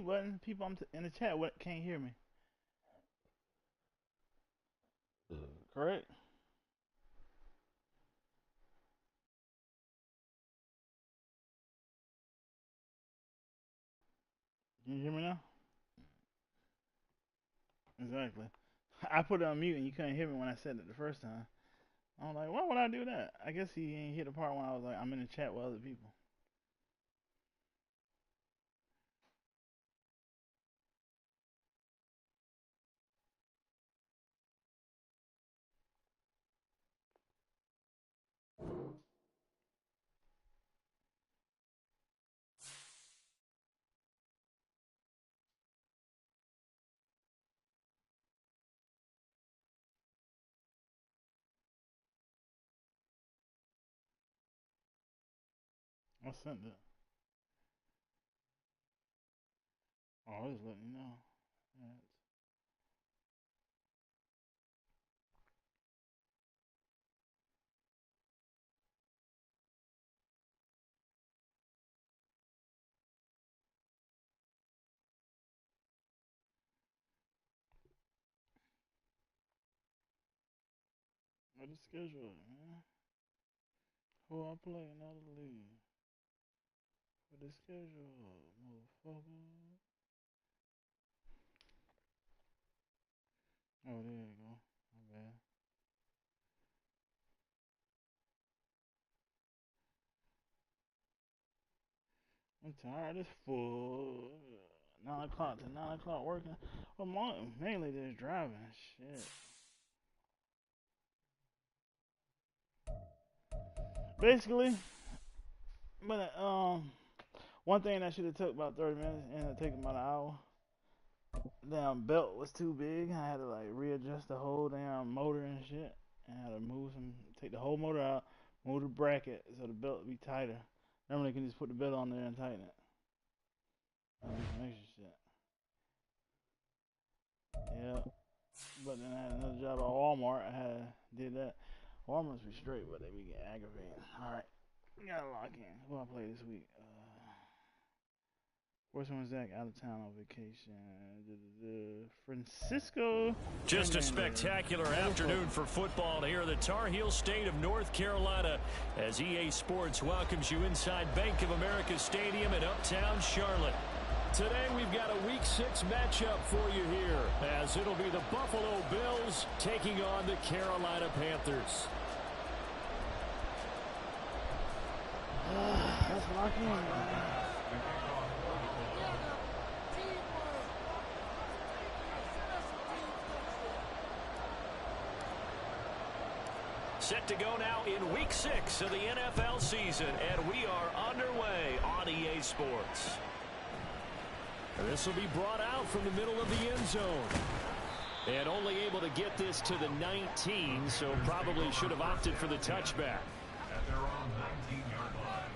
mute button. People in the chat can't hear me. Correct? Can you hear me now? Exactly. I put it on mute and you couldn't hear me when I said it the first time. I'm like, why would I do that? I guess he ain't hit the part when I was like, I'm in the chat with other people. I sent it. Oh, I was letting you know. Yeah. What the schedule, man? Who I play in other league? What the schedule, motherfucker? Oh, there you go. My bad. I'm tired as full. 9 o'clock to 9 o'clock working. Well, mainly just driving. Shit. Basically, but one thing that should have took about 30 minutes ended up taking about an hour. Damn belt was too big. I had to like readjust the whole damn motor and shit. And I had to take the whole motor out, move the bracket so the belt would be tighter. Normally you can just put the belt on there and tighten it. Extra shit. Yeah. But then I had another job at Walmart. Did that. Walmart's be straight, but they be getting aggravating. Alright. We gotta lock in. Who I play this week? First one Zach out of town on vacation. Francisco. Just a spectacular afternoon for football here in the Tar Heel state of North Carolina as EA Sports welcomes you inside Bank of America Stadium in uptown Charlotte. Today we've got a Week 6 matchup for you here as it'll be the Buffalo Bills taking on the Carolina Panthers. Let's lock in, man. Set to go now in Week 6 of the NFL season, and we are underway on EA Sports. This will be brought out from the middle of the end zone. And only able to get this to the 19, so probably should have opted for the touchback. At their own 19-yard line.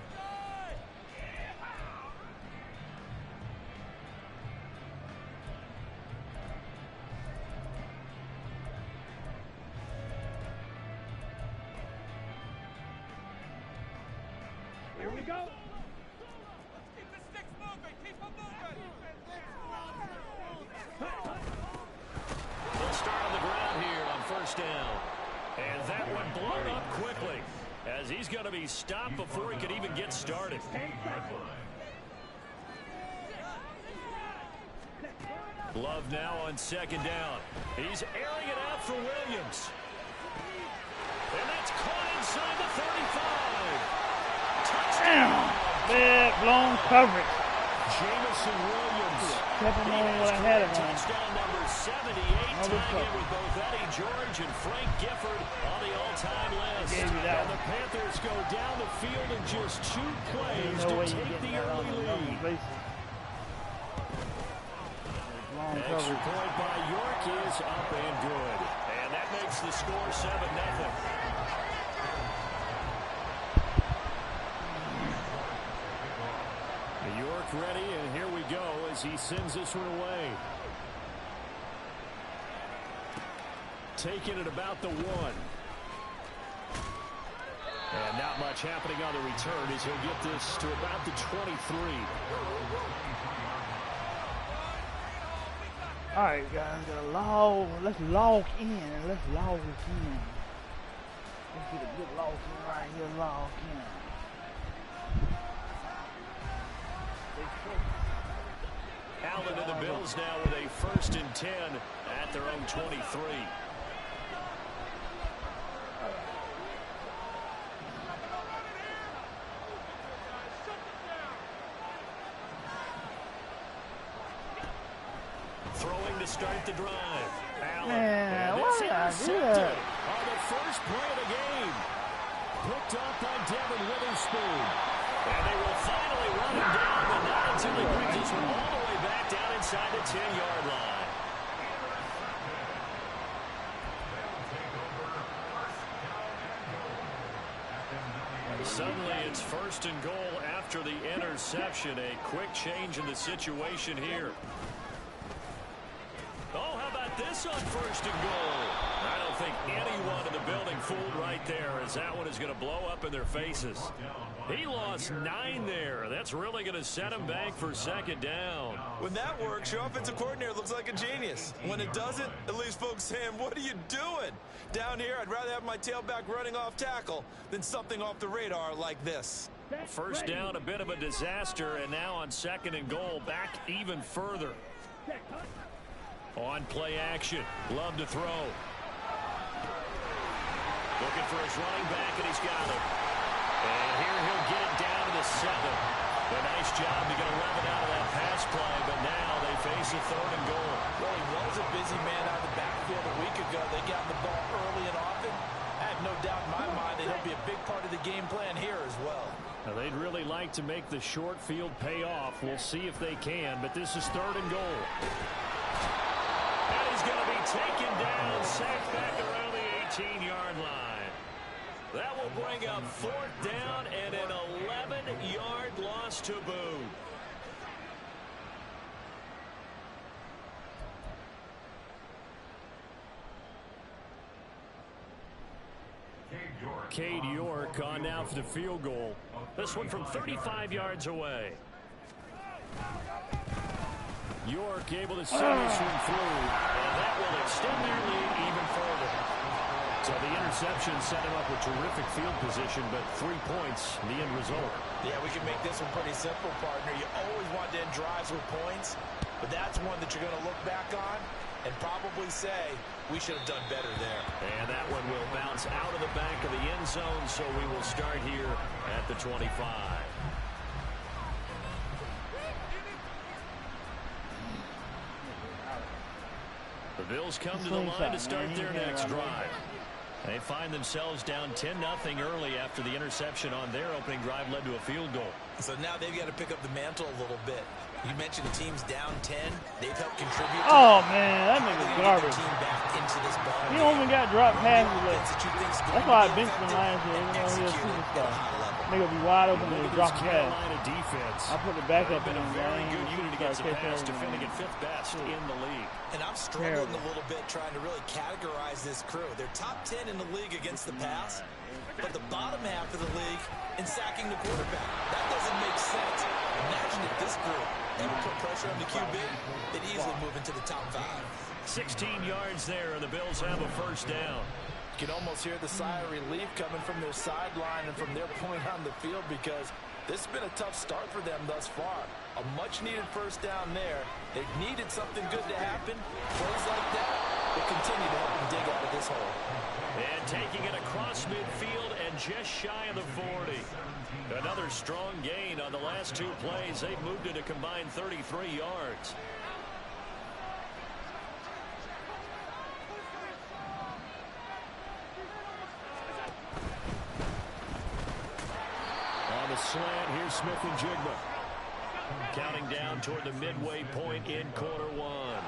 Here we go. Keep the sticks moving. Keep them moving. They'll start on the ground here on first down. And that one blown up quickly as he's going to be stopped before he could even get started. Love now on second down. He's airing it out for Williams. And that's caught inside the 35. Touchdown! Bad blown coverage. Jameson Williams. Kept him on what I had him on. Touchdown number 78, tying in with both Eddie George and Frank Gifford on the all-time list. And the Panthers go down the field in just 2 plays to take the early lead. Extra point by York is up and good. And that makes the score 7-0. York ready, and here we go as he sends this one away. Taking it about the 1. And not much happening on the return as he'll get this to about the 23. All right, guys, gotta log. Let's log in. Let's log in. Let's get a good log in right here. Log in. Allen and the Bills now with a 1st and 10 at their own 23. Throwing to start the drive. Allen. Man, why did I do that? On the first play of the game. Picked up by Devin Witherspoon. And they will finally run him down, but not until he brings this one all the way back down inside the 10-yard line. Suddenly it's 1st and goal after the interception. A quick change in the situation here. Oh, how about this on 1st and goal? I don't think anyone in the building fooled right there, as that one is going to blow up in their faces. He lost 9 there. That's really going to set him back for 2nd down. When that works, your offensive coordinator looks like a genius. When it doesn't, at least folks saying, what are you doing? Down here, I'd rather have my tailback running off tackle than something off the radar like this. 1st down, a bit of a disaster, and now on 2nd and goal, back even further. On play action, Love to throw. Looking for his running back, and he's got it. And here he'll get it down to the 7. A nice job to get 11 out of that pass play, but now they face a 3rd and goal. Well, he was a busy man out of the backfield a week ago. They got the ball early and often. I have no doubt in my mind that he'll be a big part of the game plan here as well. Now, they'd really like to make the short field pay off. We'll see if they can, but this is 3rd and goal. And he's going to be taken down, sacked back around the 18-yard line. That will bring up 4th down and an 11-yard loss to boot. Cade York on now for the field goal. This one from 35 yards away. York able to send this one through, and that will extend their lead even further. So the interception set him up with terrific field position, but 3 points, the end result. Yeah, we can make this one pretty simple, partner. You always want to end drives with points, but that's one that you're going to look back on and probably say, we should have done better there. And that one will bounce out of the back of the end zone, so we will start here at the 25. The Bills come to the line to start their next drive. They find themselves down 10-0 early after the interception on their opening drive led to a field goal. So now they've got to pick up the mantle a little bit. You mentioned the team's down 10. They've helped contribute. Oh, man, that nigga's garbage. Team back into this ball He only got dropped passes. That's why I benched him last year, even though he was a superstar. Nigga be wide open and drop a pass. Defense. I put the back up in Been him. a very good unit against the pass, defending at 5th best in the league. And I'm struggling a little bit trying to really categorize this crew. They're top 10 in the league against the pass, but the bottom half of the league in sacking the quarterback. That doesn't make sense. Imagine if this group ever put pressure on the QB, they'd easily move into the top 5. 16 yards there, and the Bills have a 1st down. You can almost hear the sigh of relief coming from their sideline and from their point on the field, because this has been a tough start for them thus far. A much-needed 1st down there. They've needed something good to happen. Plays like that will continue to help them dig out of this hole. And taking it across midfield and just shy of the 40. Another strong gain on the last 2 plays. They've moved it a combined 33 yards. On the slant, here's Smith and Jigba. Counting down toward the midway point in quarter 1.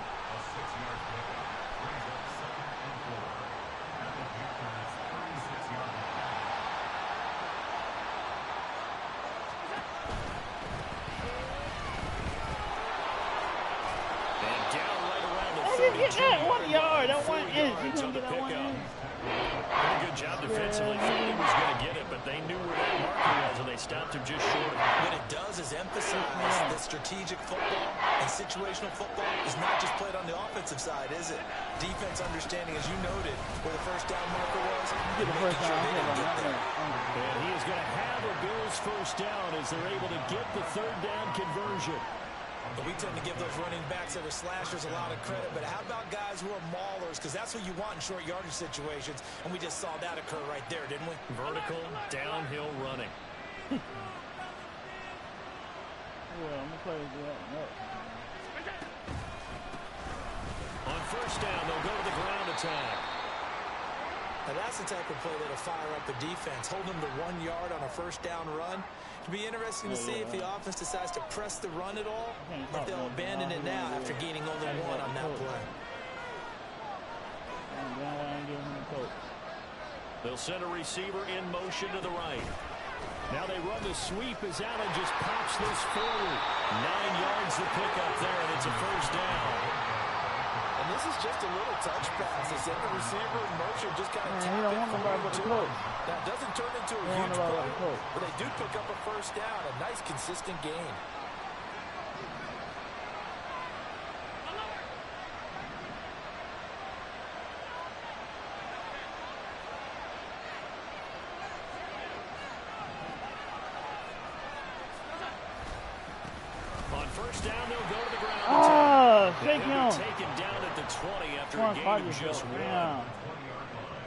didn't get that 1 yard, that 1 inch. You yards on couldn't the get that 1 pickup. inch. Did a good job defensively. Thought he was going to get it, but they knew where that marker was, and they stopped him just short. What it does is emphasize that strategic football and situational football is not just played on the offensive side, is it? Defense understanding, as you noted, where the first down marker was. Get the first down. And he is going to have a Bills first down as they're able to get the third down conversion. But we tend to give those running backs that are slashers a lot of credit. But how about guys who are maulers? Because that's what you want in short yardage situations. And we just saw that occur right there, didn't we? Vertical, downhill running. Yeah, I'm going to play that. On first down, they'll go to the ground attack. Now that's the type of play that'll fire up the defense. Hold them to 1 yard on a first down run. It'll be interesting to see if the offense decides to press the run at all, or if they'll abandon it now after gaining only 1 on that play. They'll send a receiver in motion to the right. Now they run the sweep as Allen just pops this forward. 9 yards to pick up there, and it's a first down. And this is just a little touch pass. They send the receiver in motion, just kind of tap he don't want nobody but the coach. That doesn't turn into a huge play, but they do pick up a first down. A nice, consistent gain. On first down, they'll go to the ground. Shake him. Taken down at the 20 after a gain of just 1.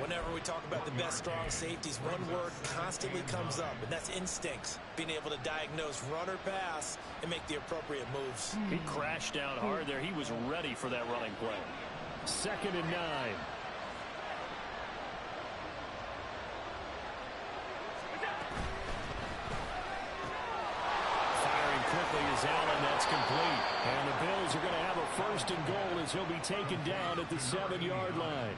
Whenever we talk about the best strong safeties, one word constantly comes up, and that's instincts. Being able to diagnose run or pass and make the appropriate moves. He crashed down hard there. He was ready for that running play. 2nd and 9. Firing quickly is Allen. That's complete. And the Bills are going to have a 1st and goal as he'll be taken down at the 7-yard line.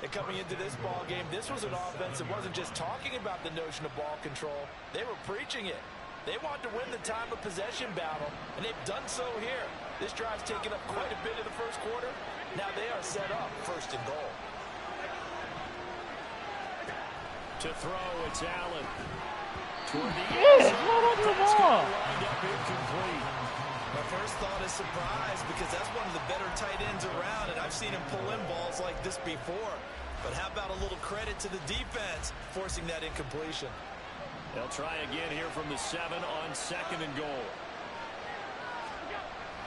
And coming into this ball game, this was an offense that wasn't just talking about the notion of ball control. They were preaching it. They want to win the time of possession battle, and they've done so here. This drive's taken up quite a bit in the first quarter. Now they are set up 1st and goal. To throw, it's Allen. Toward the end zone. That's lined up incomplete. My first thought is surprise, because that's one of the better tight ends around, and I've seen him pull in balls like this before. But how about a little credit to the defense forcing that incompletion? They'll try again here from the 7 on 2nd and goal.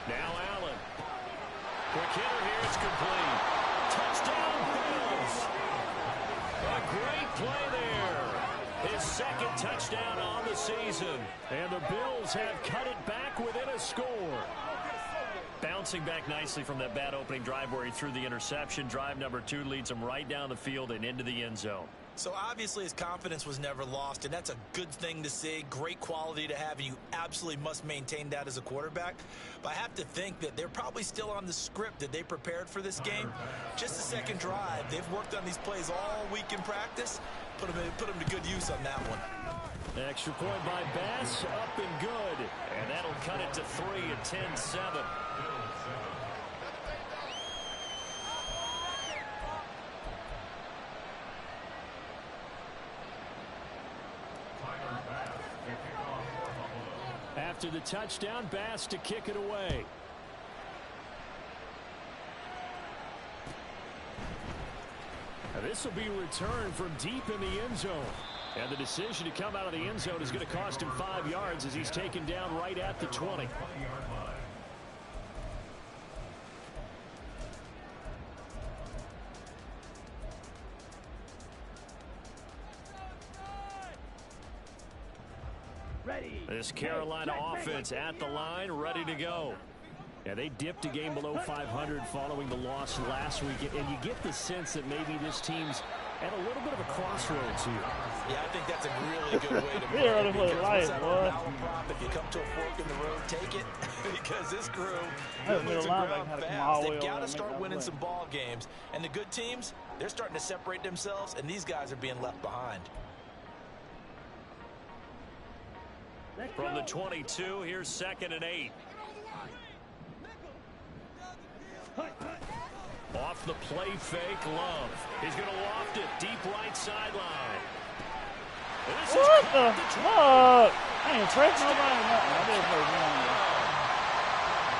Now Allen. Quick hitter here, it's complete. Touchdown Bills. A great play there. His 2nd touchdown on the season. And the Bills have cut it back within a score. Bouncing back nicely from that bad opening drive where he threw the interception. Drive number 2 leads him right down the field and into the end zone. So obviously his confidence was never lost, and that's a good thing to see. Great quality to have, and you absolutely must maintain that as a quarterback. But I have to think that they're probably still on the script that they prepared for this game. Just the 2nd drive. They've worked on these plays all week in practice. Put them to good use on that one. Extra point by Bass, up and good. And that'll cut it to 3 at 10-7. After the touchdown, Bass to kick it away. Now this will be returned from deep in the end zone. And the decision to come out of the end zone is going to cost him 5 yards as he's taken down right at the 20. This Carolina offense at the line, ready to go. Yeah, they dipped a game below 500 following the loss last week, and you get the sense that maybe this team's at a little bit of a crossroads here. Yeah, I think that's a really good way to put They're it. running for the life, boy. If you come to a fork in the road, take it, because this crew Hey, moves the middle ground linebacker had to come fast. all the way They've got over to and start make that winning play. some ball games, and the good teams, they're starting to separate themselves, and these guys are being left behind. From the 22, here's 2nd and 8. Off the play fake, Love. He's going to loft it deep right sideline. What the fuck? I ain't pressed nobody. Nothing. I didn't play one.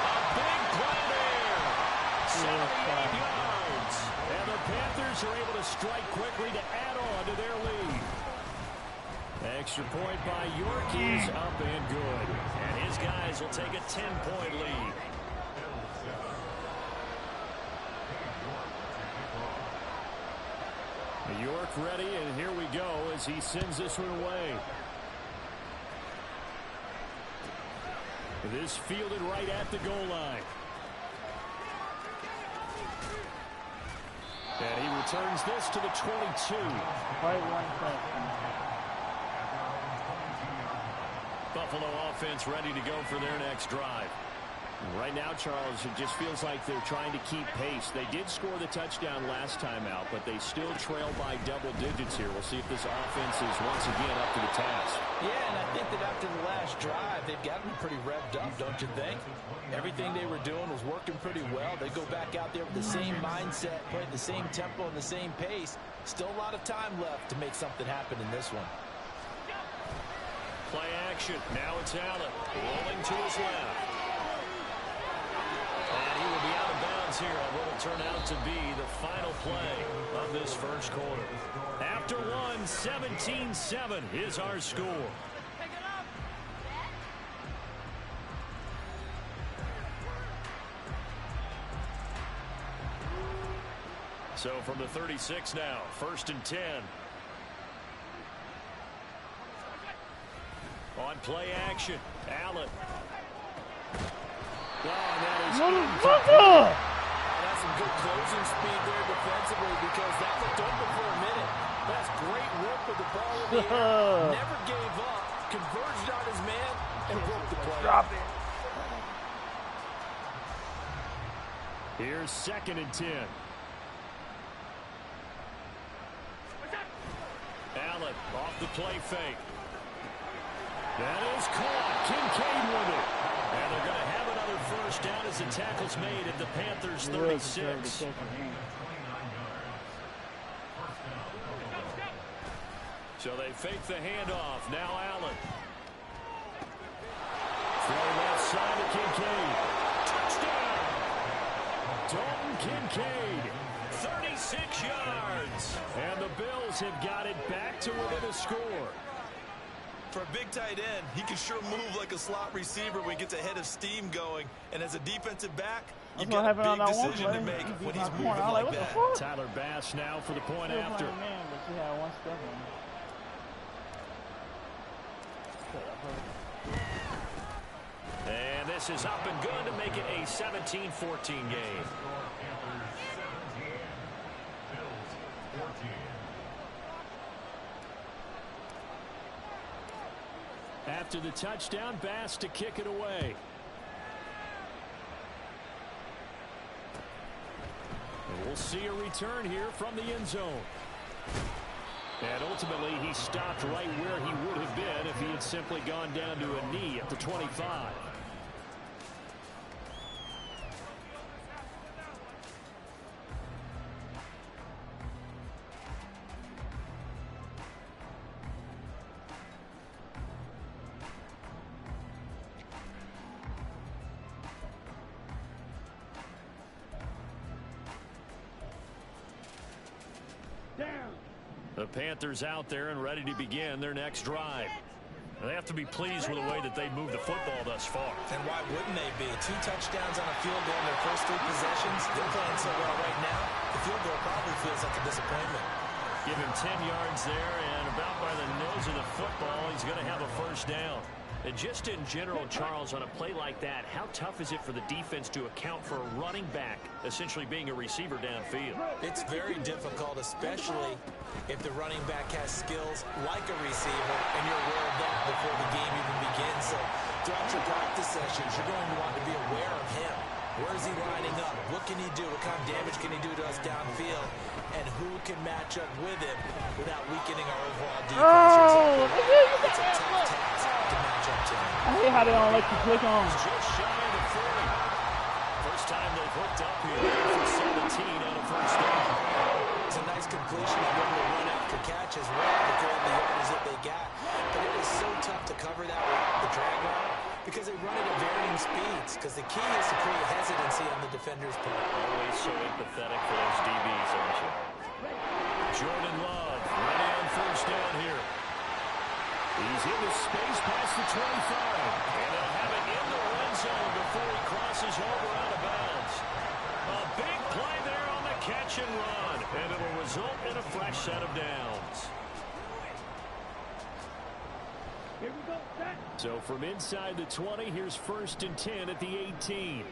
A big play there. 78 yards. And the Panthers are able to strike quickly to add on to their lead. Extra point by York is up and good. And his guys will take a 10-point lead. York ready, and here we go as he sends this one away. This fielded right at the goal line. And he returns this to the 22. Buffalo offense ready to go for their next drive. Right now, Charles, it just feels like they're trying to keep pace. They did score the touchdown last time out, but they still trail by double digits here. We'll see if this offense is once again up to the task. Yeah, and I think that after the last drive, they've got them pretty revved up, don't you think? Everything they were doing was working pretty well. They go back out there with the same mindset, playing the same tempo and the same pace. Still a lot of time left to make something happen in this one. Play action. Now it's Allen rolling to his left. And he will be out of bounds here on what will turn out to be the final play of this first quarter. After one, 17-7 is our score. So from the 36 now, 1st and 10. On play action, Allen. Oh, Motherfucker! That's some good closing speed there defensively because that looked open for a minute. That's great work with the ball in the air. Never gave up. Converged on his man and broke the play. Drop it. Here's 2nd and 10. Allen off the play fake. That is caught. Kincaid with it. And they're going to have another first down as the tackle's made at the Panthers' 36. So they fake the handoff. Now Allen. Throw left side to Kincaid. Touchdown! Dalton Kincaid. 36 yards. And the Bills have got it back to within a score. For a big tight end, he can sure move like a slot receiver when he gets a head of steam going. And as a defensive back, you've got a big decision to make when he's moving like that. Tyler Bass now for the point after. And this is up and good to make it a 17-14 game. After the touchdown, Bass to kick it away. And we'll see a return here from the end zone. And ultimately, he stopped right where he would have been if he had simply gone down to a knee at the 25. The Panthers out there and ready to begin their next drive. They have to be pleased with the way that they moved the football thus far. And why wouldn't they be? 2 touchdowns on a field goal in their first 3 possessions. They're playing so well right now. The field goal probably feels like a disappointment. Give him 10 yards there, and about by the nose of the football, he's going to have a first down. And just in general, Charles, on a play like that, how tough is it for the defense to account for a running back essentially being a receiver downfield? It's very difficult, especially if the running back has skills like a receiver, and you're aware of that before the game even begins. So throughout your practice sessions, you're going to want to be aware of him. Where is he lining up? What can he do? What kind of damage can he do to us downfield? And who can match up with him without weakening our overall defense? It's a tough task to match up to him. I hate how they don't let you click on. Just shy of the 40. first time they've hooked up here for 17 on a first down. It's a nice completion of them to run after catch as well to grab the yards that they got. But it is so tough to cover that route, the drag route, because they run it at varying speeds. Because the key is to create hesitancy on the defender's part. Always so empathetic for those DBs, aren't you? Jordan Love ready on first down here. He's in the space past the 25. And they'll have it in the red zone before he crosses over out of bounds. A big play there on the catch and run. And it'll result in a fresh set of downs. Here we go, set. So from inside the 20, here's 1st and 10 at the 18.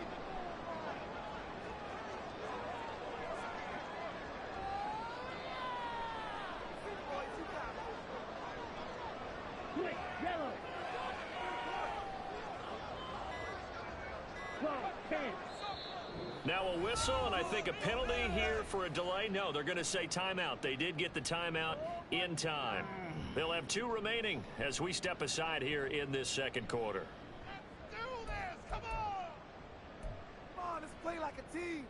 Quick, yellow. 12, 10. Now a whistle, and I think a penalty here for a delay. No, they're going to say timeout. They did get the timeout in time. They'll have 2 remaining as we step aside here in this second quarter. Do this! Come on! Come on, let's play like a team.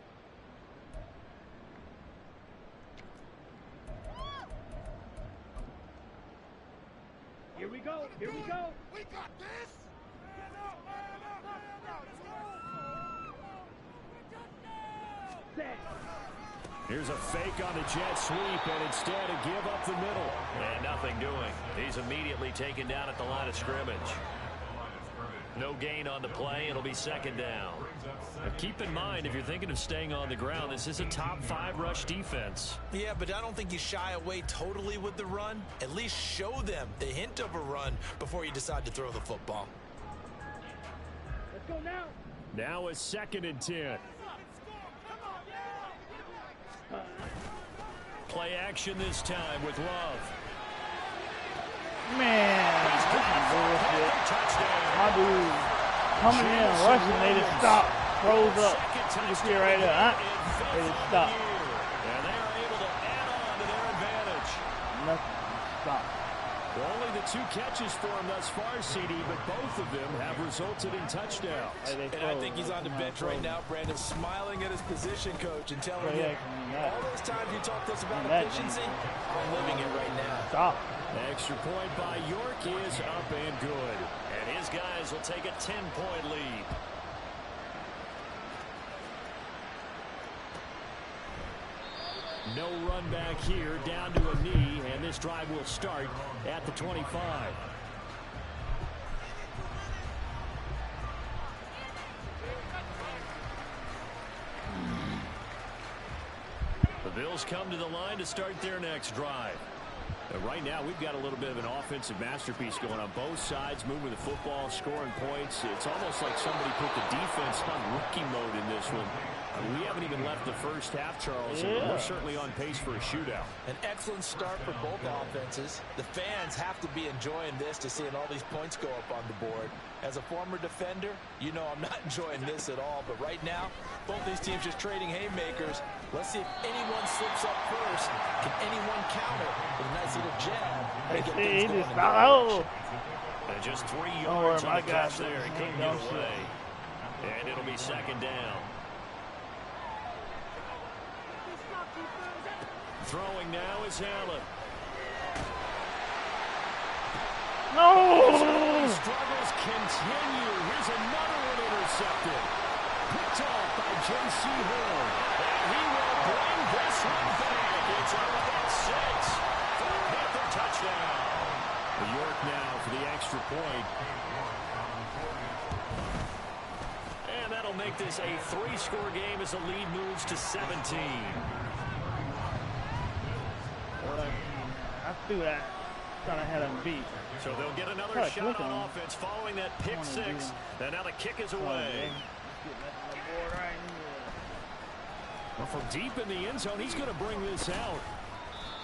Here we go, here we go. We got this! Man up, man up, man up! Let's go! Set. Here's a fake on the jet sweep, and instead a give up the middle. And nothing doing. He's immediately taken down at the line of scrimmage. No gain on the play. It'll be 2nd down. Now keep in mind, if you're thinking of staying on the ground, this is a top 5 rush defense. Yeah, but I don't think you shy away totally with the run. At least show them the hint of a run before you decide to throw the football. Let's go now. Now a 2nd and 10. Play action this time with Love. Man, this is bullshit. Touchdown. My dude coming in, rushing, they just stop, throws up. You can see it right there, huh? They just stop. And they are able to add on to their advantage. Nothing. Stop. Only the 2 catches for him thus far, CD, but both of them have resulted in touchdowns. And I think he's on the bench right now, Brandon, smiling at his position coach and telling him, all those times you talked to us about efficiency, I'm living it right now. Stop. Extra point by York is up and good. And his guys will take a 10-point lead. No run back here, down to a knee, and this drive will start at the 25. The Bills come to the line to start their next drive. Right now, we've got a little bit of an offensive masterpiece going on both sides, moving the football, scoring points. It's almost like somebody put the defense on rookie mode in this one. We haven't even left the first half, Charles, and we're certainly on pace for a shootout. An excellent start for both offenses. The fans have to be enjoying this to seeing all these points go up on the board. As a former defender, you know I'm not enjoying this at all, but right now, both these teams just trading haymakers. Let's see if anyone slips up first. Can anyone counter with a nice little jab? And get things going in the direction. And just 3 yards on the catch there. He couldn't get away. And it'll be 2nd down. Throwing now is Allen. No! Struggles continue. Here's another one intercepted. Picked off by J.C. Hill. And he will bring this one back. It's over at 6 for a Panther touchdown. New York now for the extra point. And that'll make this a 3-score game as the lead moves to 17. I threw that. Thought I had him beat. So they'll get another shot on offense following that pick 6. And now the kick is away. Well, from deep in the end zone, he's going to bring this out.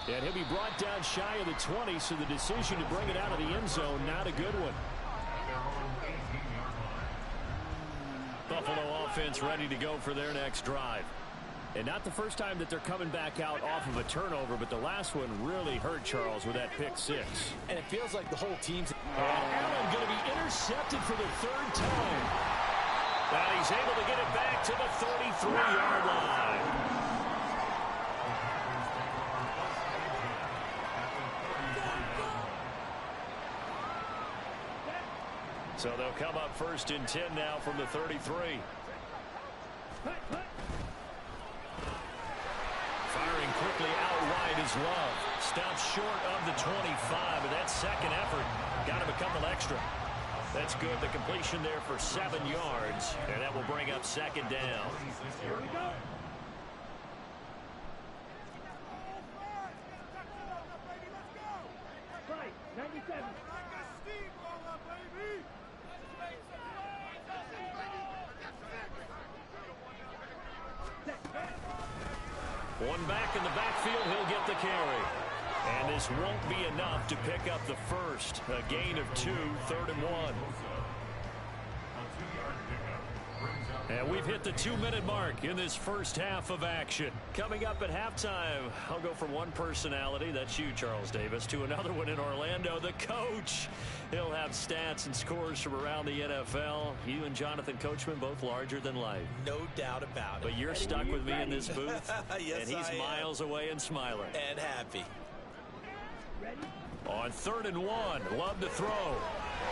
And he'll be brought down shy of the 20, so the decision to bring it out of the end zone, not a good one. Buffalo offense ready to go for their next drive. And not the first time that they're coming back out off of a turnover, but the last one really hurt Charles with that pick 6. And it feels like the whole team's... Allen going to be intercepted for the 3rd time. And he's able to get it back to the 30. 3-yard line. So they'll come up 1st and 10 now from the 33. Firing quickly out wide is Love. Stops short of the 25, but that second effort got him a couple extra. That's good. The completion there for 7 yards, and that will bring up 2nd down. Here we go. Right, 97. One back in the backfield, he'll get the carry. And this won't be enough to pick up the first. A gain of 2, 3rd and 1. And we've hit the 2-minute mark in this first half of action. Coming up at halftime, I'll go from one personality, that's you, Charles Davis, to another one in Orlando, the coach. He'll have stats and scores from around the NFL. You and Jonathan Coachman, both larger than life. No doubt about it. But you're stuck with me in this booth, yes, and he's miles away and smiling. And happy. On 3rd and 1, Love to throw.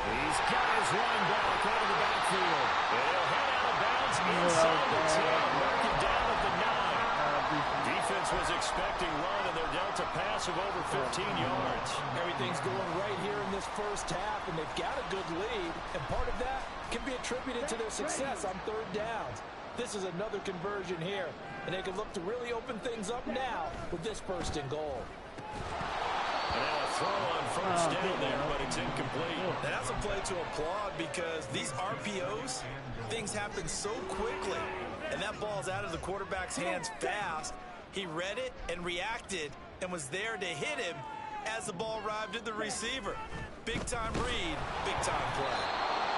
He's got his line block out of the backfield. He'll head out of bounds inside the 10, mark it down at the 9. Defense was expecting run, and they're dealt a pass of over 15 yards. Everything's going right here in this first half, and they've got a good lead, and part of that can be attributed to their success on 3rd downs. This is another conversion here, and they can look to really open things up now with this 1st and goal. And now a throw on 1st down there, but it's incomplete. And that's a play to applaud because these RPOs, things happen so quickly. And that ball's out of the quarterback's hands fast. He read it and reacted and was there to hit him as the ball arrived at the receiver. Big-time read, big-time play.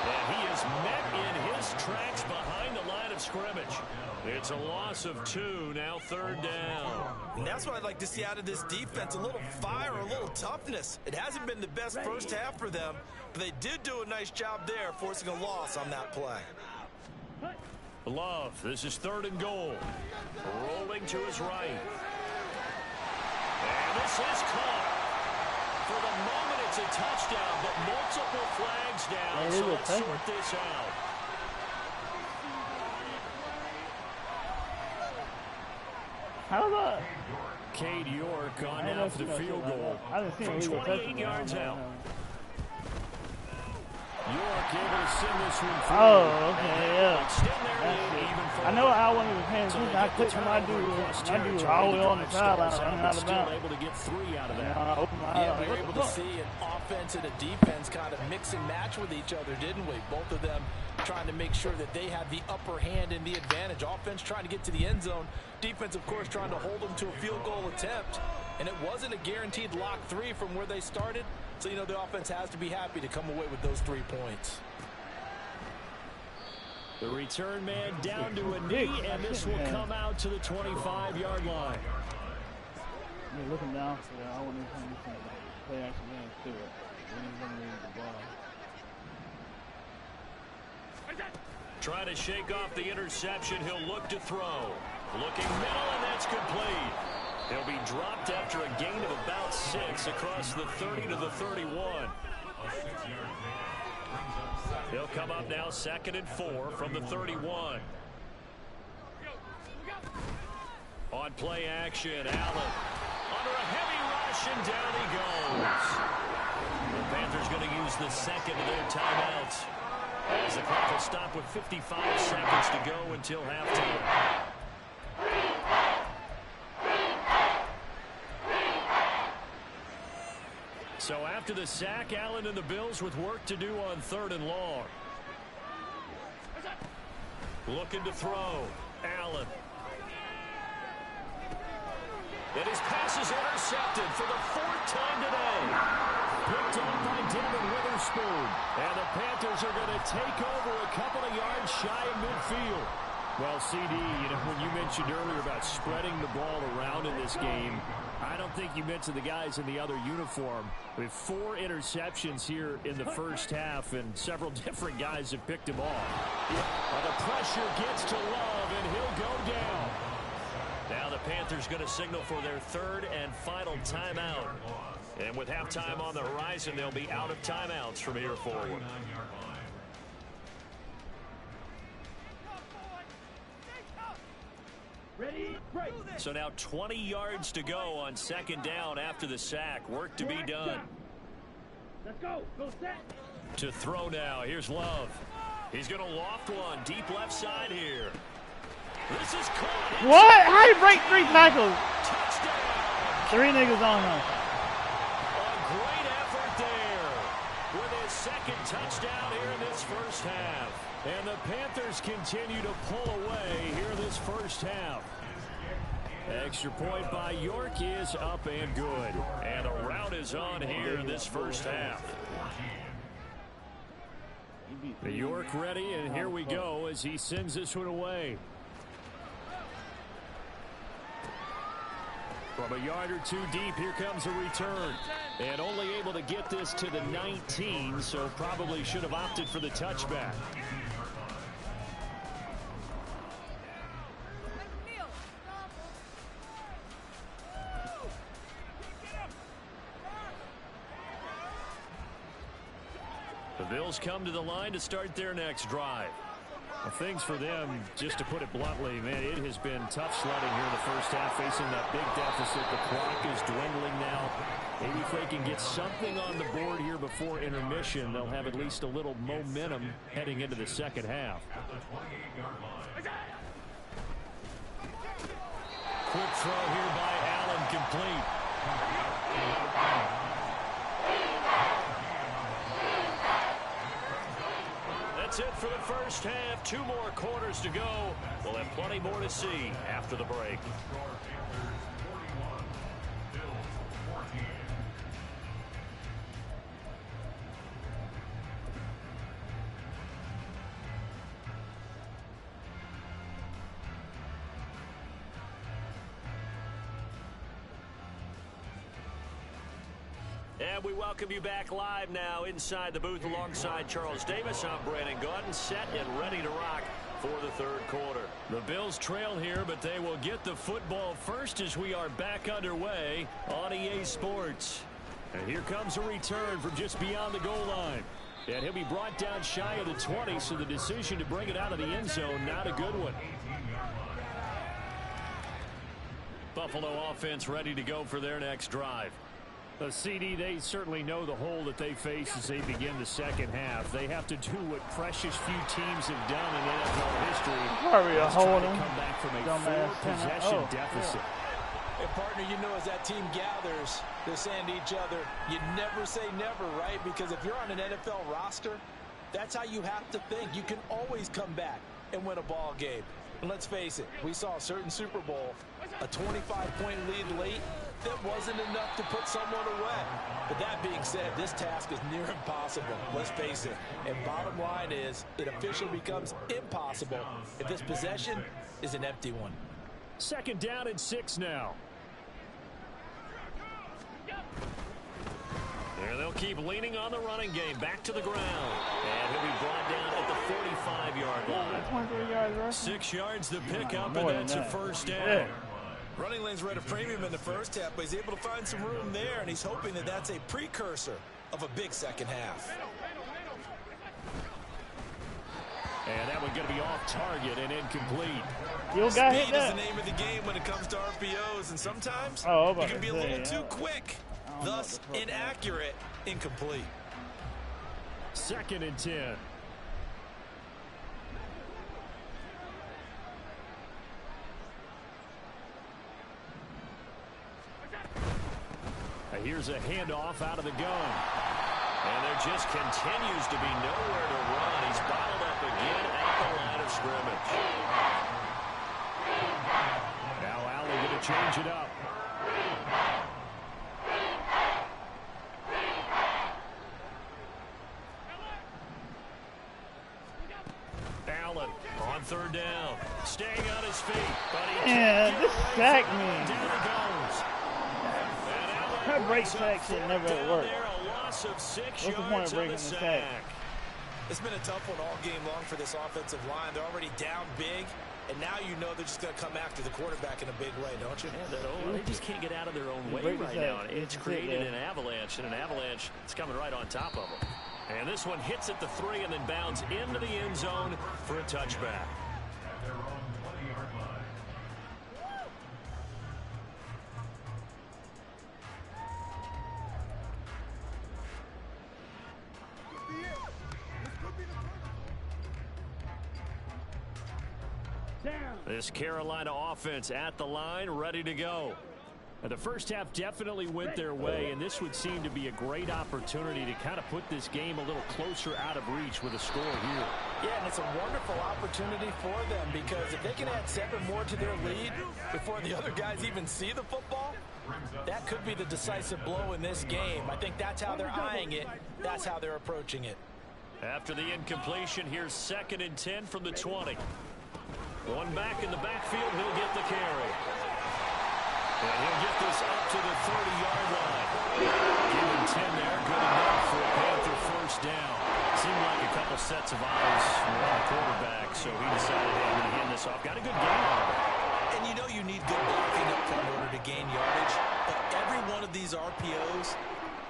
And he is met in his tracks behind the line of scrimmage. It's a loss of 2, now 3rd down. And that's what I'd like to see out of this defense, a little fire, a little toughness. It hasn't been the best first half for them, but they did do a nice job there, forcing a loss on that play. Love, this is 3rd and goal. Rolling to his right. And this is caught. For the moment, it's a touchdown, but multiple flags down, so let's sort this out. How about Cade York on now for the field goal from 28 yards out. York able to send this one through. Oh, okay, yeah. Even I know I wasn't even paying attention. I clicked my dude all the way on the sideline running out of bounds. Able to get 3 out of that. I opened my Yeah, eyes. we were able to see an offense and a defense kind of mix and match with each other, didn't we? Both of them trying to make sure that they had the upper hand and the advantage. Offense trying to get to the end zone. Defense, of course, trying to hold them to a field goal attempt. And it wasn't a guaranteed lock 3 from where they started. So, you know, the offense has to be happy to come away with those 3 points. The return man down to a knee, and this will come out to the 25-yard line. You're looking down for that. I want to play action man to it. When he's going to read the ball. Trying to shake off the interception. He'll look to throw. Looking middle, and that's complete. He'll be dropped after a gain of about 6 across the 30 to the 31. He'll come up now 2nd and 4 from the 31. On play action, Allen under a heavy rush, and down he goes. The Panthers going to use the 2nd of their timeouts as the clock will stop with 55 seconds to go until halftime. So after the sack, Allen and the Bills with work to do on 3rd and long. Looking to throw. Allen. And his pass is intercepted for the 4th time today. Picked up by Devin Witherspoon. And the Panthers are going to take over a couple of yards shy of midfield. Well, CD, you know, when you mentioned earlier about spreading the ball around in this game, I don't think you mentioned the guys in the other uniform. We have 4 interceptions here in the first half, and several different guys have picked him off. The pressure gets to Love, and he'll go Panthers going to signal for their third and final timeout. And with halftime on the horizon, they'll be out of timeouts from here forward. Ready, break. So now 20 yards to go on second down after the sack. Work to be done. Let's go. Go set. To throw now. Here's Love. He's going to loft one. Deep left side here. This is caught. What? How you break 3 tackles? Touchdown. 3 niggas on him. A great effort there with his second touchdown here in this first half. And the Panthers continue to pull away here this first half. Extra point by York is up and good. And a rout is on here in this first half. The York ready, and here we go as he sends this one away. From a yard or 2 deep, here comes a return. And only able to get this to the 19, so probably should have opted for the touchback. The Bills come to the line to start their next drive. Well, things for them, just to put it bluntly, man, it has been tough sledding here in the first half, facing that big deficit. The clock is dwindling now. Maybe if they can get something on the board here before intermission, they'll have at least a little momentum heading into the second half. Quick throw here by Allen, complete. That's it for the first half. 2 more quarters to go. We'll have plenty more to see after the break. And we welcome you back live now inside the booth alongside Charles Davis. I'm Brandon Gaudin, set and ready to rock for the third quarter. The Bills trail here, but they will get the football first as we are back underway on EA Sports. And here comes a return from just beyond the goal line. And he'll be brought down shy of the 20, so the decision to bring it out of the end zone, not a good one. Buffalo offense ready to go for their next drive. The CD, they certainly know the hole that they face as they begin the second half. They have to do what precious few teams have done in NFL history. Probably a hole in come back from a 4-possession deficit. Yeah. And partner, you know, as that team gathers, they're saying to each other, you never say never, right? Because if you're on an NFL roster, that's how you have to think. You can always come back and win a ball game. And let's face it, we saw a certain Super Bowl, a 25-point lead late, that wasn't enough to put someone away. But that being said, this task is near impossible. Let's face it. And bottom line is, it officially becomes impossible if this possession is an empty one. Second down and 6 now. And they'll keep leaning on the running game. Back to the ground. And he'll be brought down at the 45-yard line. 23 yards, right? 6 yards the pickup, and that's a first down. Yeah. Running lanes were at a premium in the first half, but he's able to find some room there, and he's hoping that that's a precursor of a big second half. And that one going to be off target and incomplete. You got hit Speed is that. the name of the game when it comes to RPOs, and sometimes Oh, you can be a little too yeah. quick, thus inaccurate, incomplete. 2nd and 10. Here's a handoff out of the gun. And there just continues to be nowhere to run. He's bottled up again at the line of scrimmage. Now Allen going to change it up. Allen on 3rd down. Staying on his feet. But he Yeah, can't this get away sacked from it. me. Down he goes. That break sack shit never worked. What's What's the point of breaking the sack? It's been a tough one all game long for this offensive line. They're already down big, and now you know they're just going to come after the quarterback in a big way, don't you? Yeah, they just can't get out of their own way right now. It's created an avalanche, and an avalanche is coming right on top of them. And this one hits at the 3 and then bounds into the end zone for a touchback. At their own 20-yard line. This Carolina offense at the line, ready to go. And the first half definitely went their way, and this would seem to be a great opportunity to kind of put this game a little closer out of reach with a score here. Yeah, and it's a wonderful opportunity for them, because if they can add 7 more to their lead before the other guys even see the football, that could be the decisive blow in this game. I think that's how they're eyeing it. That's how they're approaching it. After the incompletion, here's 2nd and 10 from the 20. One back in the backfield, he'll get the carry. And he'll get this up to the 30-yard line. Give him 10 there, good enough for a Panther first down. Seemed like a couple sets of eyes were on the quarterback, so he decided, hey, I'm going to hand this off. Got a good game out of it. And you know you need good blocking up front in order to gain yardage, but every one of these RPOs,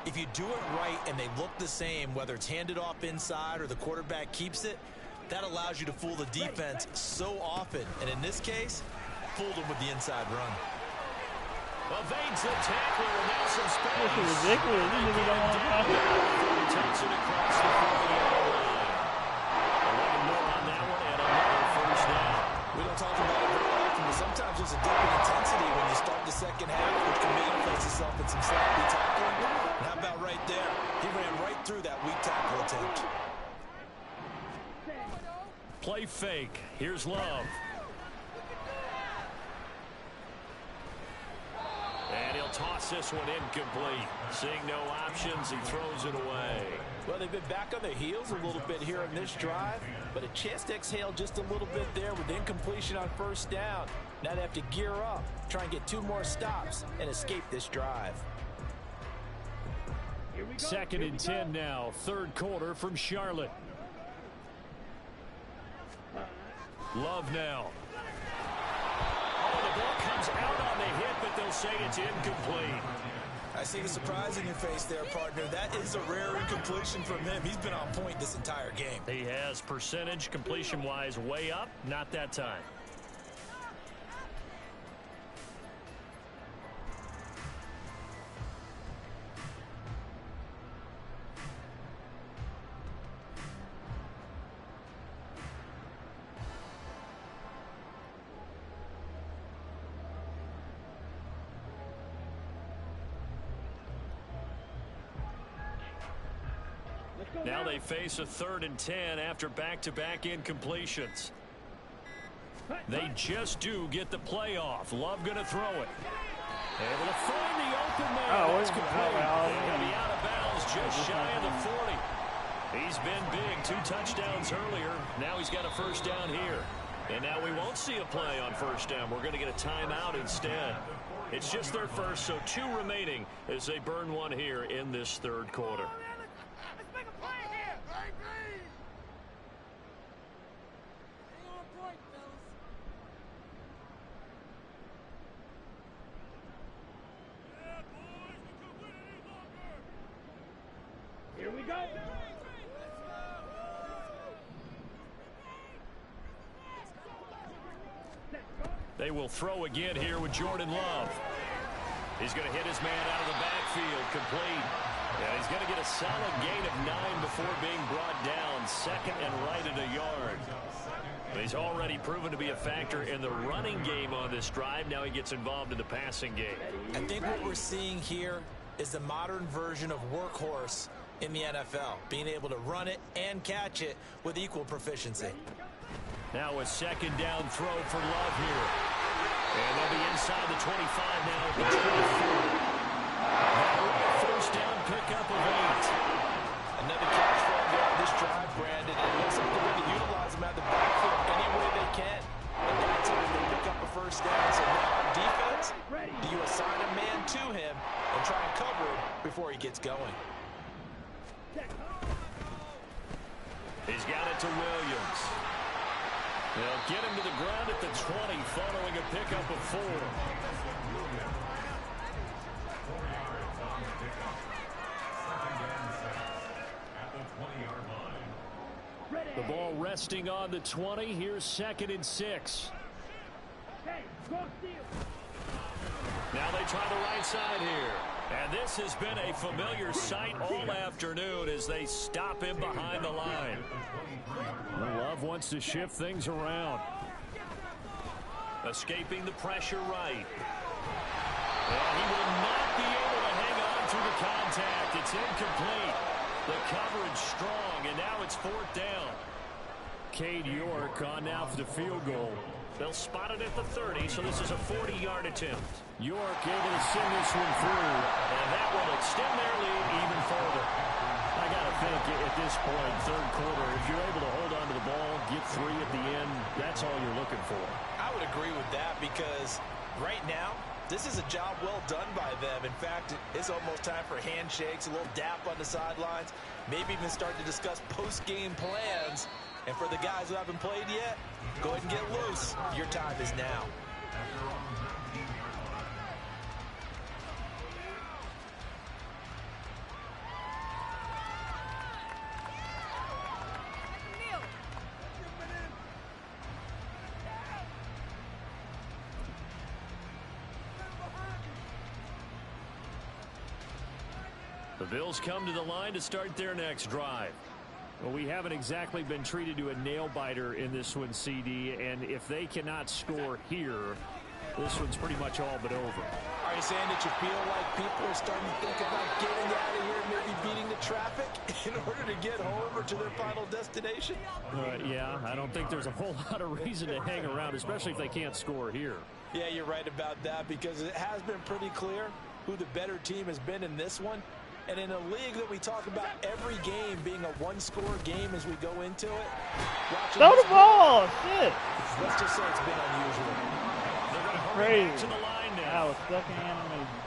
if you do it right and they look the same, whether it's handed off inside or the quarterback keeps it, that allows you to fool the defense so often. And in this case, fooled them with the inside run. Evades the tackler, and now some space. This is ridiculous. This nigga don't want to pass it. Takes it across the 40-yard line. 11 more on that one, and another first down. We don't talk about it very often, but sometimes there's a dip in intensity when you start the second half, which can manifest itself in some sloppy tackling. And how about right there? He ran right through that weak tackle attempt. Play fake. Here's Love. And he'll toss this one incomplete. Seeing no options, he throws it away. Well, they've been back on their heels a little bit here in this drive, but a chance to exhale just a little bit there with incompletion on first down. Now they have to gear up, try and get 2 more stops, and escape this drive. 2nd and 10 now, 3rd quarter from Charlotte. Love now. Oh, the ball comes out on the hit, but they'll say it's incomplete. I see the surprise in your face there, partner. That is a rare incompletion from him. He's been on point this entire game. He has percentage completion-wise way up, not that time. Now they face a 3rd and 10 after back-to-back incompletions. They just do get the playoff. Love going to throw it. Able to find the open man. That's complete. They'll be out of bounds just shy of the 40. He's been big. 2 touchdowns earlier. Now he's got a first down here. And now we won't see a play on first down. We're going to get a timeout instead. It's just their first, so 2 remaining as they burn one here in this 3rd quarter. Here we go. They will throw again here with Jordan Love. He's going to hit his man out of the backfield, complete. And he's going to get a solid gain of 9 before being brought down. 2nd and right at a yard. But he's already proven to be a factor in the running game on this drive. Now he gets involved in the passing game. I think what we're seeing here is the modern version of workhorse in the NFL, being able to run it and catch it with equal proficiency. Now a 2nd down throw for Love here. And they'll be inside the 25 now at the 24. First down pickup of 8. Another catch for him there on this drive, Brandon. It looks like they're going to utilize him out of the backfield any way they can. And that time they pick up a first down. So now on defense, do you assign a man to him and try and cover him before he gets going? He's got it to Williams. They'll get him to the ground at the 20 following a pickup of 4. 4 yards on the pickup. 2nd and 6 at the 20-yard line. The ball resting on the 20. Here's 2nd and 6. Now they try the right side here. And this has been a familiar sight all afternoon as they stop him behind the line. Love wants to shift things around. Escaping the pressure right. And he will not be able to hang on through the contact. It's incomplete. The coverage strong, and now it's 4th down. Cade York on now for the field goal. They'll spot it at the 30, so this is a 40-yard attempt. York able to send this one through, and that will extend their lead even further. I got to think at this point, 3rd quarter, if you're able to hold on to the ball, get 3 at the end, that's all you're looking for. I would agree with that because right now, this is a job well done by them. In fact, it's almost time for handshakes, a little dap on the sidelines, maybe even start to discuss post-game plans. And for the guys who haven't played yet, go ahead and get loose. Your time is now. The Bills come to the line to start their next drive. Well, we haven't exactly been treated to a nail-biter in this one, CD, and if they cannot score here, this one's pretty much all but over. Are you saying that you feel like people are starting to think about getting out of here, maybe beating the traffic in order to get home or to their final destination? Yeah, I don't think there's a whole lot of reason to hang around, especially if they can't score here. Yeah, you're right about that because it has been pretty clear who the better team has been in this one. And in a league that we talk about every game being a one-score game as we go into it. Throw the ball! Shit! Let's just say it's been unusual. They're going to hurry Crazy. back to the line now. I was stuck in animation.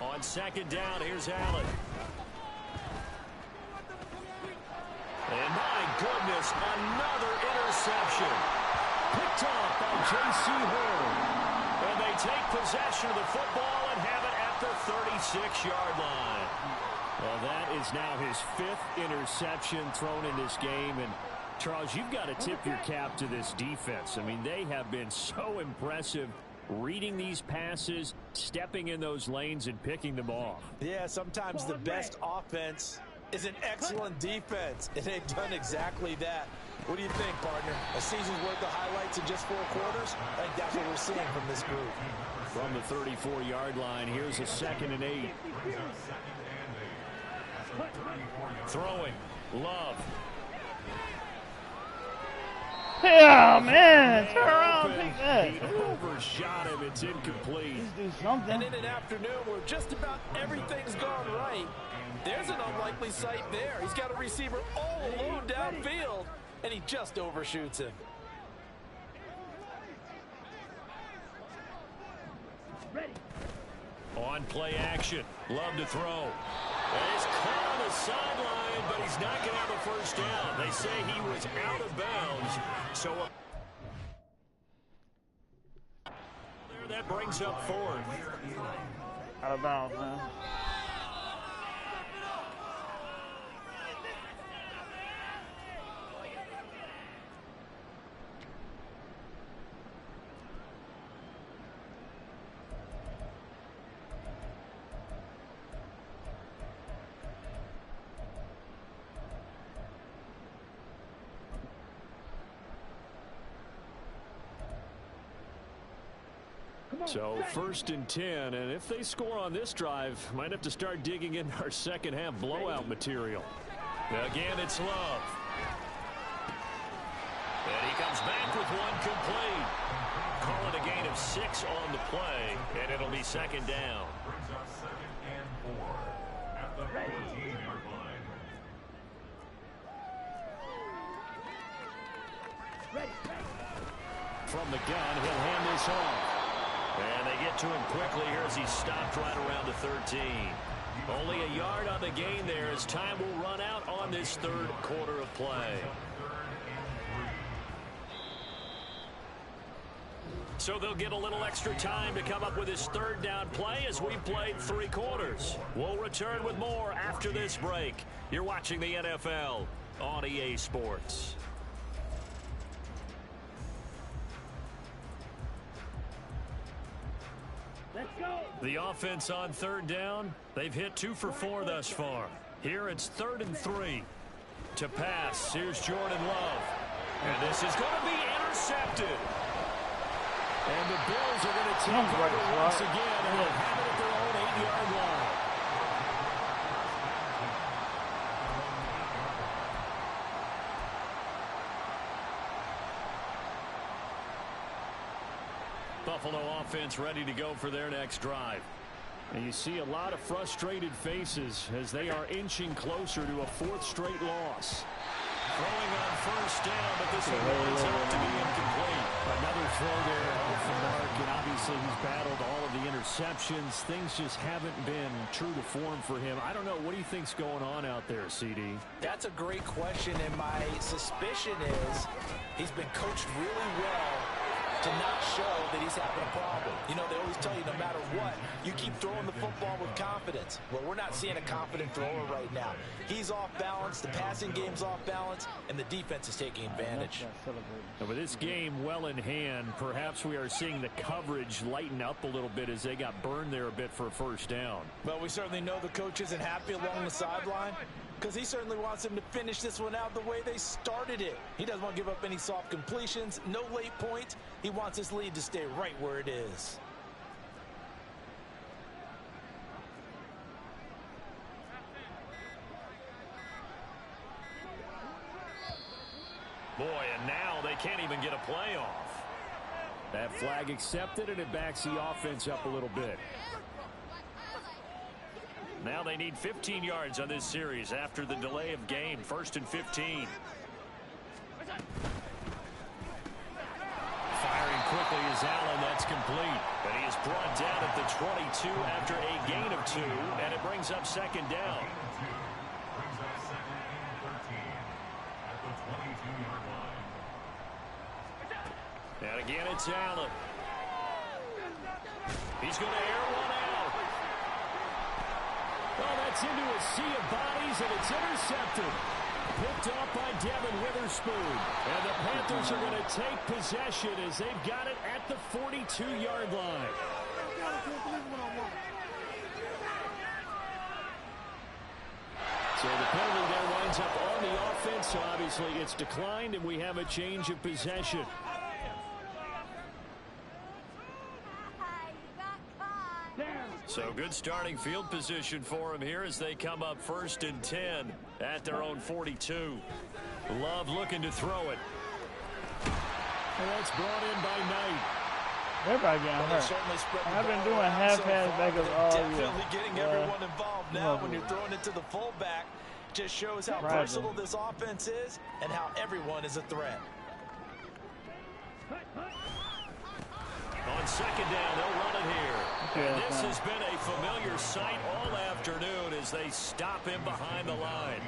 On 2nd down, here's Allen. And my goodness, another interception. Picked off by J.C. Horn. And they take possession of the football and have it at the 36-yard line. Well, that is now his 5th interception thrown in this game. And, Charles, you've got to tip your cap to this defense. I mean, they have been so impressive reading these passes, stepping in those lanes, and picking them off. Yeah, sometimes the best offense is an excellent defense, and they've done exactly that. What do you think, partner? A season's worth of highlights in just 4 quarters? I think that's what we're seeing from this group. From the 34-yard line, here's a 2nd and 8. Throwing, Love. Yeah, man! Turn around, pick that. He overshot him. It's incomplete. Let's do something. And in an afternoon where just about everything's gone right, there's an unlikely sight there. He's got a receiver all alone downfield, and he just overshoots him. On play action. Love to throw. And he's caught on the sideline, but he's not going to have a first down. They say he was out of bounds. So there, that brings up 4th. Out of bounds, man. So 1st and 10, and if they score on this drive, might have to start digging in our second half blowout material. Again, it's Love. And he comes back with one complete. Call it a gain of 6 on the play, and it'll be 2nd down. Brings up 2nd and 4 at the 14-yard line. From the gun, he'll hand this off. And they get to him quickly here as he stopped right around the 13. Only a yard on the gain there as time will run out on this third quarter of play. So they'll get a little extra time to come up with his third down play as we've played 3 quarters. We'll return with more after this break. You're watching the NFL on EA Sports. Let's go. The offense on third down, they've hit 2 for 4 thus far. Here it's 3rd and 3. To pass, here's Jordan Love. And this is going to be intercepted. And the Bills are going to take over once again, and they'll have it at their own 8-yard line. Buffalo offense ready to go for their next drive. And you see a lot of frustrated faces as they are inching closer to a 4th straight loss. Throwing on first down, but this one winds up to be incomplete. Another throw there off the mark, and obviously he's battled all of the interceptions. Things just haven't been true to form for him. I don't know. What do you think's going on out there, CD? That's a great question, and my suspicion is he's been coached really well to not show that he's having a problem. You know, they always tell you no matter what, you keep throwing the football with confidence. Well, we're not seeing a confident thrower right now. He's off balance, the passing game's off balance, and the defense is taking advantage. And with this game well in hand, perhaps we are seeing the coverage lighten up a little bit as they got burned there a bit for a first down. Well, we certainly know the coach isn't happy along the sideline, because he certainly wants them to finish this one out the way they started it. He doesn't want to give up any soft completions, no late points. He wants his lead to stay right where it is. Boy, and now they can't even get a play off. That flag accepted, and it backs the offense up a little bit. Now they need 15 yards on this series after the delay of game. 1st and 15. Firing quickly is Allen. That's complete. But he is brought down at the 22 after a gain of 2, and it brings up 2nd down. Brings up 2nd and 13 at the 22-yard line. And again, it's Allen. He's going to air one out. Oh, that's into a sea of bodies, and it's intercepted. Picked off by Devin Witherspoon. And the Panthers are going to take possession as they've got it at the 42-yard line. So the penalty there winds up on the offense, so obviously it's declined, and we have a change of possession. So good starting field position for him here as they come up 1st and 10 at their own 42. Love looking to throw it. And that's brought in by Knight. Everybody getting hurt. I've been doing half-pass backups all year. Definitely getting everyone involved now when you're throwing it to the fullback. Just shows how versatile this offense is and how everyone is a threat. On 2nd down, they'll run it here. And this has been a familiar sight all afternoon as they stop him behind the line.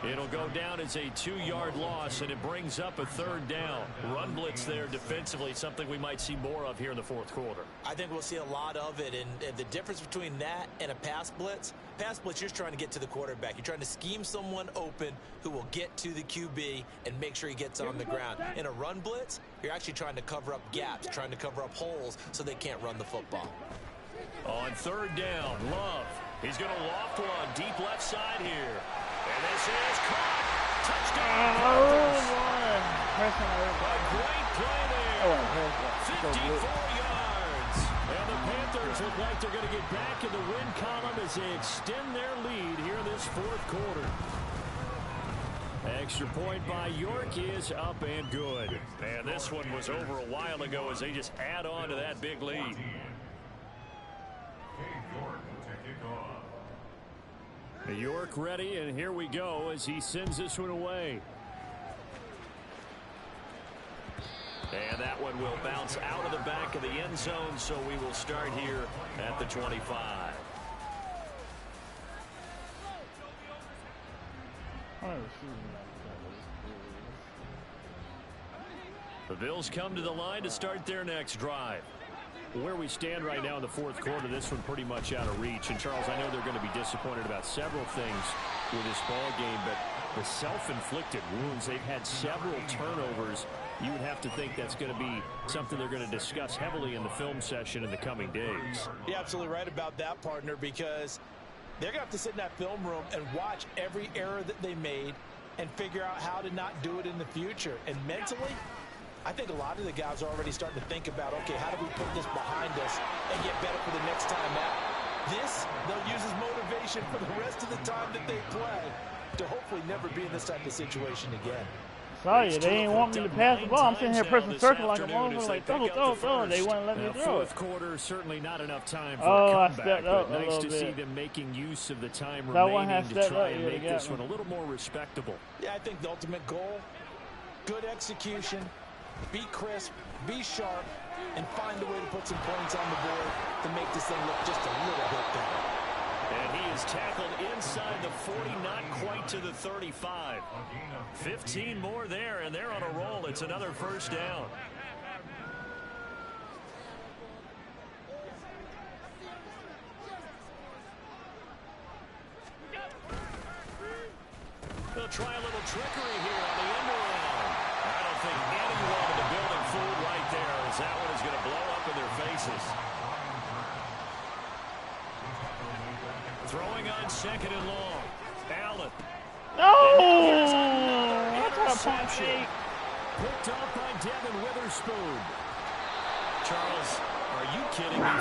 It'll go down as a 2-yard loss, and it brings up a 3rd down. Run blitz there defensively, something we might see more of here in the 4th quarter. I think we'll see a lot of it, and the difference between that and a pass blitz, you're just trying to get to the quarterback. You're trying to scheme someone open who will get to the QB and make sure he gets on the ground. In a run blitz, you're actually trying to cover up gaps, trying to cover up holes so they can't run the football. On 3rd down, Love. He's going to loft one deep left side here. And this is caught. Touchdown. A great play there. 54 yards. And the Panthers look like they're going to get back in the win column as they extend their lead here in this 4th quarter. Extra point by York is up and good. And this one was over a while ago as they just add on to that big lead. York ready, and here we go as he sends this one away. And that one will bounce out of the back of the end zone, so we will start here at the 25. The Bills come to the line to start their next drive. Where we stand right now in the fourth quarter, this one pretty much out of reach. And, Charles, I know they're going to be disappointed about several things with this ball game, but the self-inflicted wounds, they've had several turnovers. You would have to think that's going to be something they're going to discuss heavily in the film session in the coming days. You're absolutely right about that, partner, because they're going to have to sit in that film room and watch every error that they made and figure out how to not do it in the future. And mentally, I think a lot of the guys are already starting to think about, okay, how do we put this behind us and get better for the next time out? This, they'll use as motivation for the rest of the time that they play to hopefully never be in this type of situation again. Sorry, they ain't want me to pass the ball. I'm sitting here pressing circle like a motherfucker, like throw. They wouldn't let me throw it. Fourth quarter, certainly not enough time for a comeback. I stepped up a nice little to bit. see them making use of the time That remaining to try and make this me. one a little more respectable. Yeah, I think the ultimate goal, good execution, be crisp, be sharp, and find a way to put some points on the board to make this thing look just a little bit better. And he is tackled inside the 40, not quite to the 35. 15 more there, and they're on a roll. It's another first down. They'll try a little trickery here on the end around. I don't think anyone in the building fooled right there, as that one is going to blow up in their faces. Throwing on second and long. Allen. No! Interception. Picked up by Devin Witherspoon. Charles, are you kidding me? 4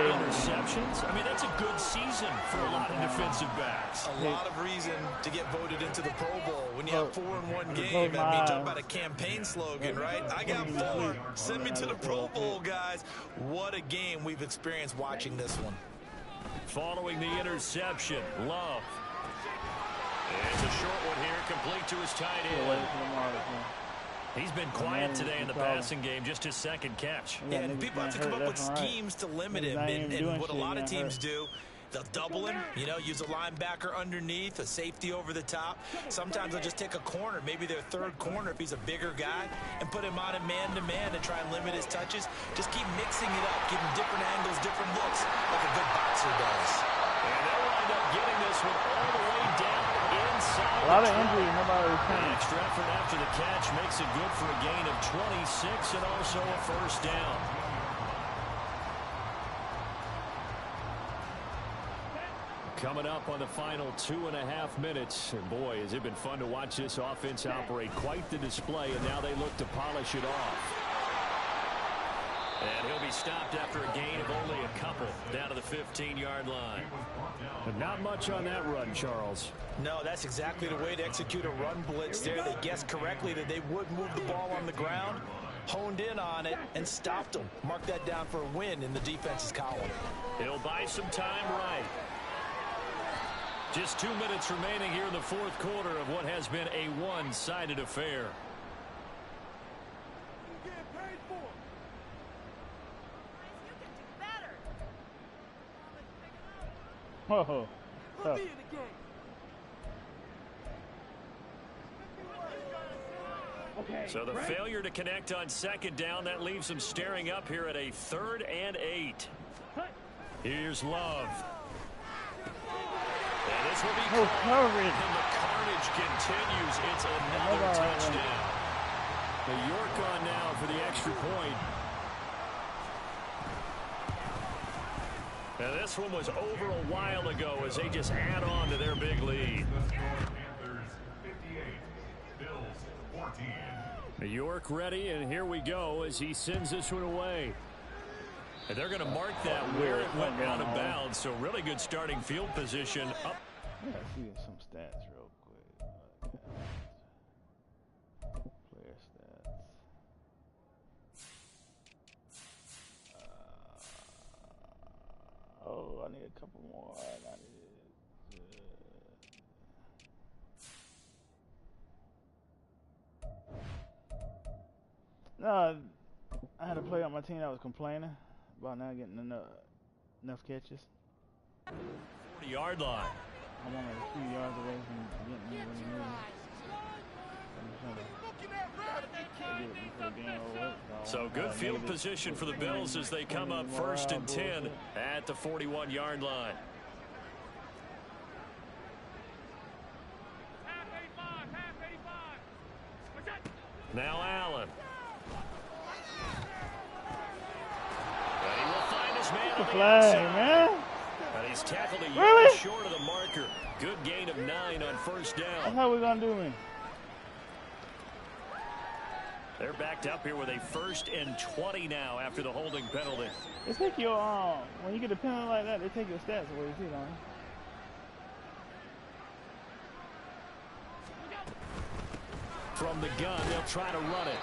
interceptions? I mean, that's a good season for a lot of defensive backs. A lot of reason to get voted into the Pro Bowl. When you have 4 in one game, I mean, talk about a campaign slogan, right? I got 4. Send me to the Pro Bowl, guys. What a game we've experienced watching this one. Following the interception, Love. It's a short one here, complete to his tight end. He's been quiet today in the passing game, just his second catch. Yeah, and people have to come up with schemes to limit him, and what a lot of teams do, they'll double him, you know, use a linebacker underneath, a safety over the top. Sometimes they'll just take a corner, maybe their third corner if he's a bigger guy, and put him on a man-to-man and try and limit his touches. Just keep mixing it up, give him different angles, different looks, like a good boxer does. And they'll wind up getting this one all the way down inside. A lot of injuries, nobody returned. Extra effort after the catch makes it good for a gain of 26 and also a first down. Coming up on the final 2.5 minutes. And boy, has it been fun to watch this offense operate. Quite the display, and now they look to polish it off. And he'll be stopped after a gain of only a couple down to the 15-yard line. But not much on that run, Charles. No, that's exactly the way to execute a run blitz there. They guessed correctly that they would move the ball on the ground, honed in on it, and stopped them. Mark that down for a win in the defense's column. He'll buy some time right. Just 2 minutes remaining here in the fourth quarter of what has been a one-sided affair. Whoa. Tough. So the failure to connect on second down, that leaves them staring up here at a 3rd and 8. Here's Love. And this will be called, and the carnage continues. It's another touchdown. The York on now for the extra point. Now this one was over a while ago as they just add on to their big lead. Panthers 58, Bills 14. New York ready, and here we go as he sends this one away. And they're going to mark that where it went out of bounds. So really good starting field position. Up. Yeah, see some stats real quick. Player stats. Oh, I need a couple more. No, I had a player on my team that was complaining about not getting enough catches. 40-yard line. I'm only a few yards away from getting there when he moves. So good field position for the Bills as they come up 1st and 10 at the 41-yard line. Now Allen. And he will find his man on the outside. Man. And he's tackled a yard short of the marker. Good gain of 9 on 1st down. That's how we're going to do me. They're backed up here with a 1st and 20 now after the holding penalty. They take your, when you get a penalty like that, they take your stats away too, don't they? From the gun, they'll try to run it.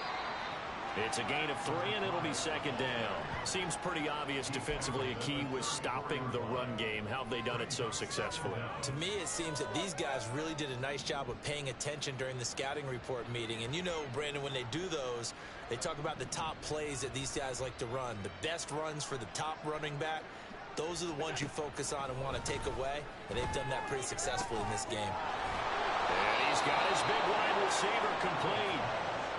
It's a gain of 3, and it'll be 2nd down. Seems pretty obvious defensively a key was stopping the run game. How have they done it so successfully? To me, it seems that these guys really did a nice job of paying attention during the scouting report meeting. And you know, Brandon, when they do those, they talk about the top plays that these guys like to run. The best runs for the top running back, those are the ones you focus on and want to take away. And they've done that pretty successfully in this game. And he's got his big wide receiver complete.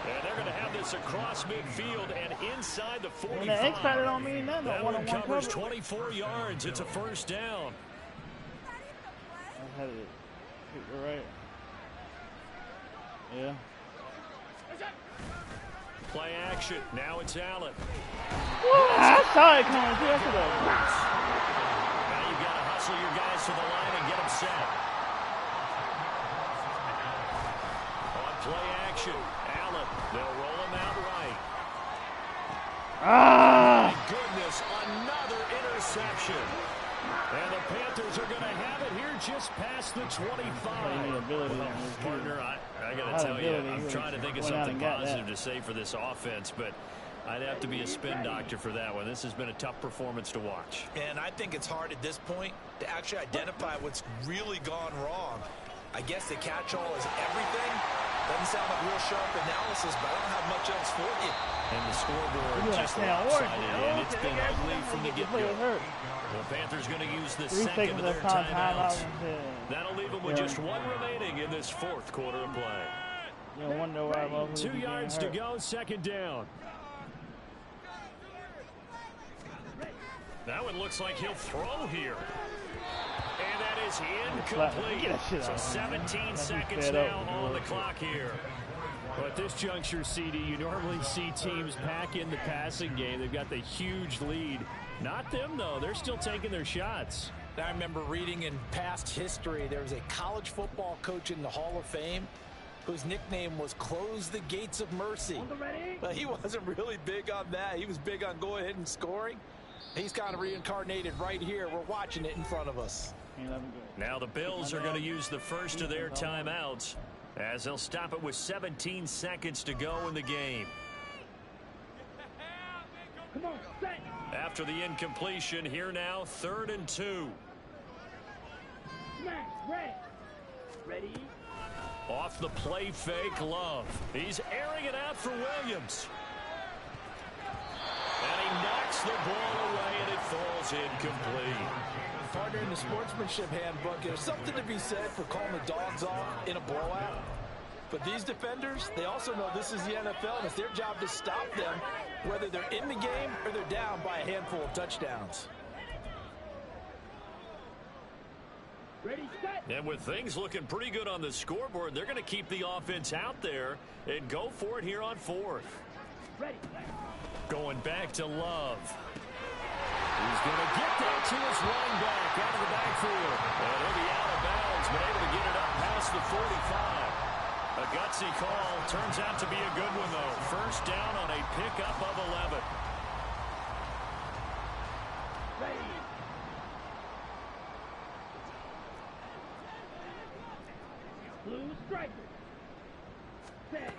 And they're going to have this across midfield and inside the 45. When the X factor don't mean nothing. That one covers 24 yards. It's a 1st down. I had it right. Yeah. Play action. Now it's Allen. I saw it coming too. Now you've got to hustle your guys to the line and get them set. On play action. Allen, they'll roll him out right. Ah! My goodness, another interception. And the Panthers are going to have it here just past the 25. Well, partner, I got to tell you, I'm trying to think of something positive to say for this offense, but I'd have to be a spin doctor for that one. This has been a tough performance to watch. And I think it's hard at this point to actually identify what's really gone wrong. I guess the catch-all is everything. Doesn't sound like real sharp analysis, but I don't have much else for you. And the scoreboard just lopsided, and it's been ugly from the get-go. The Panthers going to use the 2nd of their timeouts. That'll leave them with just 1 remaining in this 4th quarter of play. 2 yards to go, 2nd down. That one looks like he'll throw here. And that is incomplete. So 17 seconds now on the clock here. Well, at this juncture, CD, you normally see teams pack in the passing game. They've got the huge lead. Not them, though. They're still taking their shots. I remember reading in past history, there was a college football coach in the Hall of Fame whose nickname was Close the Gates of Mercy. But he wasn't really big on that. He was big on going ahead and scoring. He's kind of reincarnated right here. We're watching it in front of us. Now the Bills are going to use the 1st of their timeouts as they'll stop it with 17 seconds to go in the game. After the incompletion, here now, 3rd and 2. Ready? Off the play fake, Love. He's airing it out for Williams. And he knocks the ball away, and it falls incomplete. Partner, in the sportsmanship handbook, there's something to be said for calling the dogs off in a blowout. But these defenders, they also know this is the NFL, and it's their job to stop them, whether they're in the game or they're down by a handful of touchdowns. Ready, set. And with things looking pretty good on the scoreboard, they're going to keep the offense out there and go for it here on 4th. Ready. Going back to Love. He's going to get that to his running back out of the backfield. And he'll be out of bounds, but able to get it up past the 45. A gutsy call. Turns out to be a good one, though. 1st down on a pickup of 11. Ready. Blue striker. Set.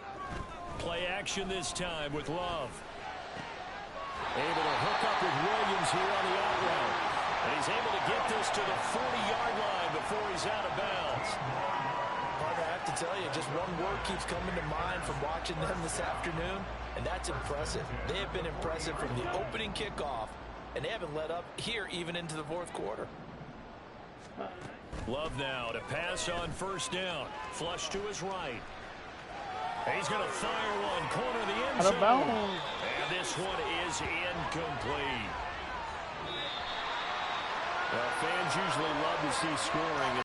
Play action this time with Love. Able to hook up with Williams here on the out route. And he's able to get this to the 40-yard line before he's out of bounds. Partner, I have to tell you, just one word keeps coming to mind from watching them this afternoon, and that's impressive. They have been impressive from the opening kickoff, and they haven't let up here even into the 4th quarter. Love now to pass on first down. Flush to his right. He's going to fire one corner of the end Out zone. of bounds. And this one is incomplete. Well, fans usually love to see scoring.